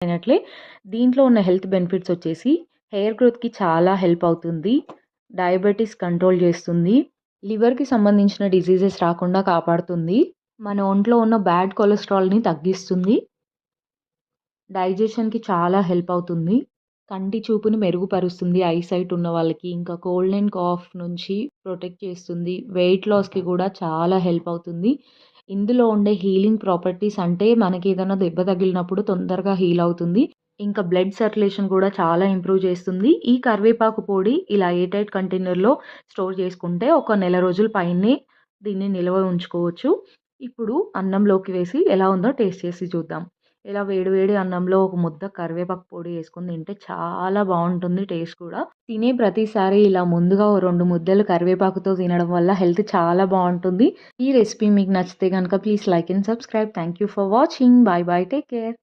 అయినట్లే దీంట్లో ఉన్న health benefits వచ్చేసి హెయిర్ గ్రోత్‌కి చాలా హెల్ప్ అవుతుంది. డయాబెటిస్ కంట్రోల్ చేస్తుంది. లివర్‌కి సంబంధించిన డిసీజెస్ రాకుండా కాపాడుతుంది. మన ఒంట్లో ఉన్న బ్యాడ్ కొలెస్ట్రాల్‌ని తగ్గిస్తుంది. డైజెషన్‌కి చాలా హెల్ప్ అవుతుంది. కంటి చూపుని మెరుగుపరుస్తుంది ఐసైట్ ఉన్న వాళ్ళకి. ఇంకా కోల్డ్ అండ్ కాఫ్ నుంచి ప్రొటెక్ట్ చేస్తుంది. వెయిట్ లాస్‌కి కూడా చాలా హెల్ప్ అవుతుంది. ఇందులో ఉండే హీలింగ్ ప్రాపర్టీస్ అంటే మనకేదైనా దెబ్బ తగిలినప్పుడు తొందరగా హీల్ అవుతుంది. ఇంకా బ్లడ్ సర్క్యులేషన్ కూడా చాలా ఇంప్రూవ్ చేస్తుంది. ఈ కరివేపాకు పొడి ఇలా ఎయిర్ టైట్ కంటైనర్‌లో స్టోర్ చేసుకుంటే ఒక నెల రోజుల పైనే దీన్ని నిల్వ ఉంచుకోవచ్చు. ఇప్పుడు అన్నంలోకి వేసి ఎలా ఉందో టేస్ట్ చేసి చూద్దాం. ఇలా వేడి వేడి అన్నంలో ఒక ముద్ద కరివేపాకు పొడి యేసుకొని తింటే చాలా బావుంటుంది టేస్ట్ కూడా. తినే ప్రతిసారి ఇలా ముందుగా ఓ 2 ముద్దలు కరివేపాకుతో తినడం వల్ల హెల్త్ చాలా బావుంటుంది. ఈ రెసిపీ మీకు నచ్చితే గనుక please like and subscribe. Thank you for watching. By by. Take care.